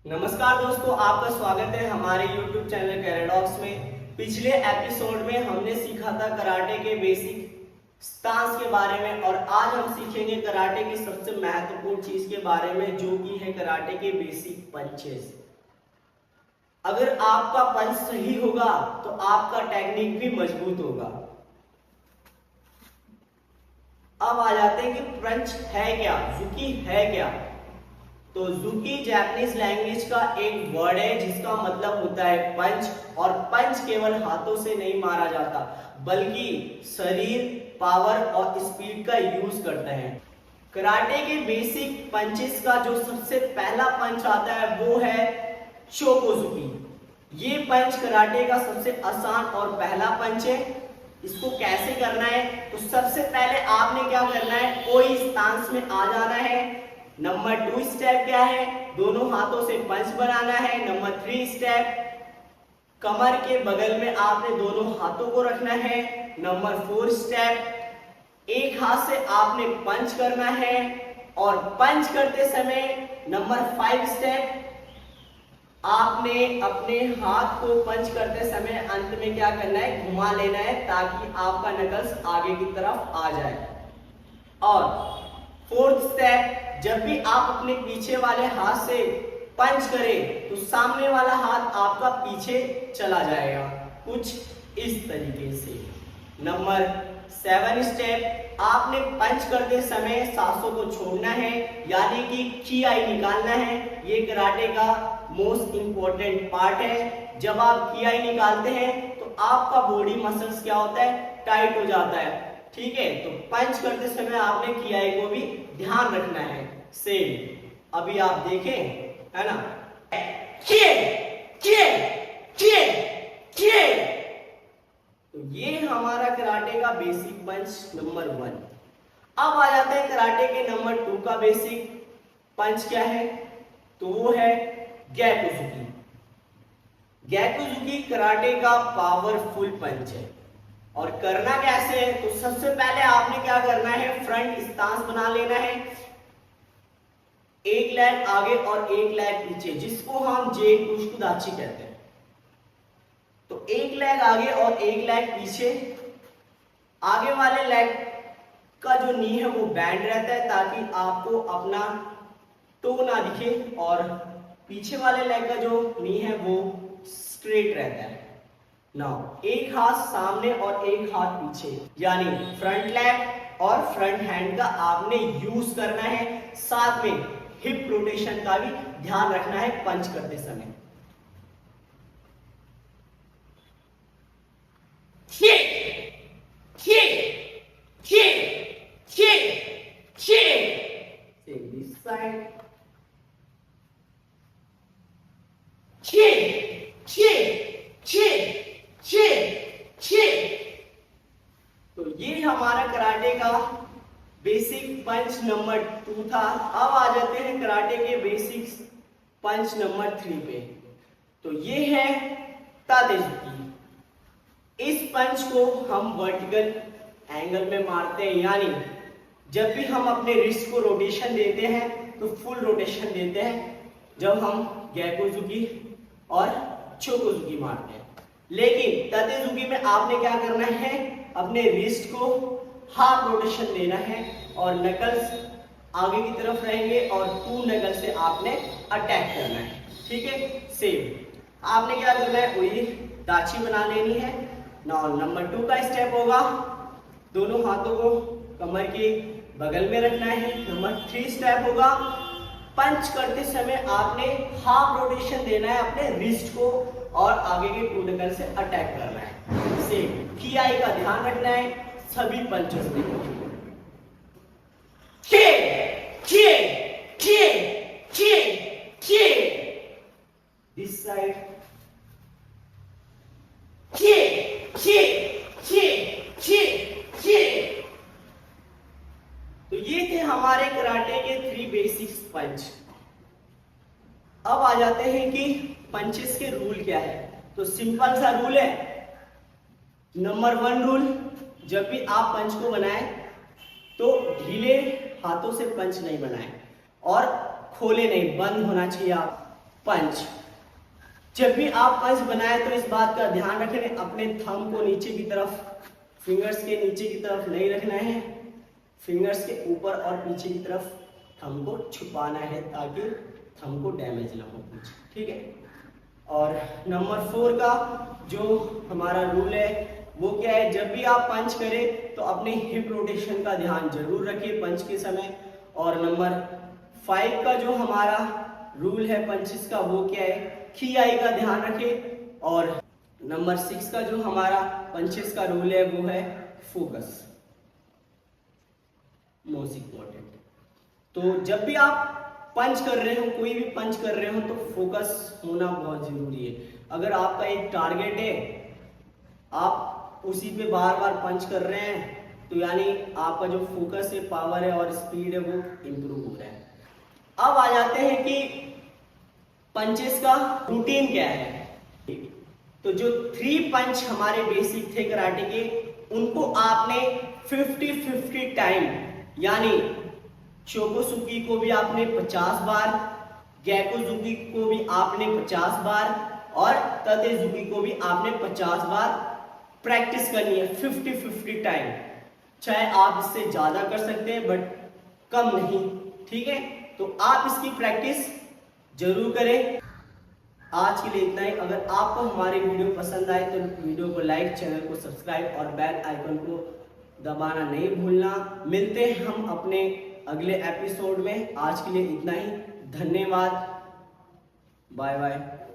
नमस्कार दोस्तों, आपका स्वागत है हमारे YouTube चैनल कैराडॉक्स में। पिछले एपिसोड में हमने सीखा था कराटे के बेसिक स्टांस के बारे में और आज हम सीखेंगे कराटे की सबसे महत्वपूर्ण चीज के बारे में, जो कि है कराटे के बेसिक पंचेस। अगर आपका पंच सही होगा तो आपका टेक्निक भी मजबूत होगा। अब आ जाते हैं कि पंच है क्या, जुकी है क्या। तो जुकी जापानीज लैंग्वेज का एक वर्ड है जिसका मतलब होता है पंच, और पंच केवल हाथों से नहीं मारा जाता बल्कि शरीर, पावर और स्पीड का यूज करते हैं। कराटे के बेसिक पंचेस का जो सबसे पहला पंच आता है वो है शोकोजुकी। ये पंच कराटे का सबसे आसान और पहला पंच है। इसको कैसे करना है, तो सबसे पहले आपने क्या करना है, कोई स्टांस में आ जाना है। नंबर 2 स्टेप क्या है, दोनों हाथों से पंच बनाना है। नंबर 3 स्टेप, कमर के बगल में आपने दोनों हाथों को रखना है। नंबर 4 स्टेप, एक हाथ से आपने पंच करना है और पंच करते समय नंबर 5 स्टेप, आपने अपने हाथ को पंच करते समय अंत में क्या करना है, घुमा लेना है ताकि आपका नकल्स आगे की तरफ आ जाए। और 4th स्टेप, जब भी आप अपने पीछे वाले हाथ से पंच करें तो सामने वाला हाथ आपका पीछे चला जाएगा, कुछ इस तरीके से। नंबर 7 स्टेप, आपने पंच करते समय सांसों को छोड़ना है, यानी कि कियाई निकालना है। ये कराटे का मोस्ट इंपॉर्टेंट पार्ट है। जब आप कियाई निकालते हैं तो आपका बॉडी मसल्स क्या होता है, टाइट हो जाता है। ठीक है, तो पंच करते समय आपने कियाई को भी ध्यान रखना है। सेम अभी आप देखें, है ना, किए किए किए किए। तो ये हमारा कराटे का बेसिक पंच नंबर 1। अब आ जाते हैं कराटे के नंबर 2 का बेसिक पंच क्या है, तो वो है गैकुजुकी। गैकुजुकी कराटे का पावरफुल पंच है। और करना कैसे है, तो सबसे पहले आपने क्या करना है, फ्रंट स्टांस बना लेना है। एक लेग आगे और एक लेग पीछे, जिसको हम जेन कुशकुदाची कहते हैं। तो एक लेग आगे और एक लेग पीछे। आगे वाले लेग का जो नी है वो बैंड रहता है ताकि आपको अपना टो ना दिखे, और पीछे वाले लेग का जो नी है वो स्ट्रेट रहता है। नाउ एक हाथ सामने और एक हाथ पीछे, यानी फ्रंट लेग और फ्रंट हैंड का आपने यूज करना है। साथ में हिप रोटेशन का भी ध्यान रखना है पंच करते समय। दिस साइड, तो ये हमारा कराटे का बेसिक पंच नंबर 2 था। अब आ जाते हैं कराटे के बेसिक पंच नंबर 3 पे। तो ये है तातेजुकी। इस पंच को हम वर्टिकल एंगल में मारते हैं, यानी जब भी हम अपने रिस्ट को रोटेशन देते हैं तो फुल रोटेशन देते हैं जब हम गैकुजुकी और शोकोजुकी मारते हैं। लेकिन तातेजुकी में आपने क्या करना है, अपने रिस्ट को हाफ रोटेशन देना है और नकल्स आगे की तरफ रहेंगे और 2 नकल से आपने अटैक करना है। ठीक है, सेम आपने क्या करना है, वही दाची बना लेनी है। नाउ नंबर 2 का स्टेप होगा, दोनों हाथों को कमर के बगल में रखना है। नंबर 3 स्टेप होगा, पंच करते समय आपने हाफ रोटेशन देना है अपने रिस्ट को और आगे के 2 नकल से अटैक करना है। सेम कियाई का ध्यान रखना है सभी पंचेस में। दिस साइड, तो ये थे हमारे कराटे के 3 बेसिक पंच। अब आ जाते हैं कि पंचेस के रूल क्या है। तो सिंपल सा रूल है। नंबर 1 रूल, जब भी आप पंच को बनाएं तो ढीले हाथों से पंच नहीं बनाएं और खोले नहीं, बंद होना चाहिए आप पंच। जब भी आप पंच बनाए तो इस बात का ध्यान रखें, अपने थंब को नीचे की तरफ, फिंगर्स के नीचे की तरफ नहीं रखना है, फिंगर्स के ऊपर और पीछे की तरफ थंब को छुपाना है ताकि थंब को डैमेज ना हो कुछ, ठीक है। और नंबर 4 का जो हमारा रूल है वो क्या है, जब भी आप पंच करें तो अपने हिप रोटेशन का ध्यान जरूर रखिए पंच के समय। और नंबर 5 का जो हमारा रूल है पंचेस का वो क्या है, की आई का ध्यान रखें। और नंबर 6 का जो हमारा पंचेस का रूल है वो है फोकस, मोस्ट इम्पोर्टेंट। तो जब भी आप पंच कर रहे हो, कोई भी पंच कर रहे हो, तो फोकस होना बहुत जरूरी है। अगर आपका एक टारगेट है, आप उसी पे बार बार पंच कर रहे हैं, तो यानी आपका जो फोकस है, पावर है और स्पीड है वो इंप्रूव हो रहा है। अब आ जाते हैं कि पंचेस का रूटीन क्या है। तो जो 3 पंच हमारे बेसिक थे कराटे के, उनको आपने 50-50 टाइम, यानी शोकोसुकी को भी आपने 50 बार, गैकोजुकी को भी आपने 50 बार और ततेजुकी को भी आपने 50 बार प्रैक्टिस करनी है 50-50 टाइम। चाहे आप इससे ज्यादा कर सकते हैं बट कम नहीं, ठीक है। तो आप इसकी प्रैक्टिस जरूर करें। आज के लिए इतना ही। अगर आपको हमारी वीडियो पसंद आए तो वीडियो को लाइक, चैनल को सब्सक्राइब और बेल आइकन को दबाना नहीं भूलना। मिलते हैं हम अपने अगले एपिसोड में। आज के लिए इतना ही, धन्यवाद, बाय बाय।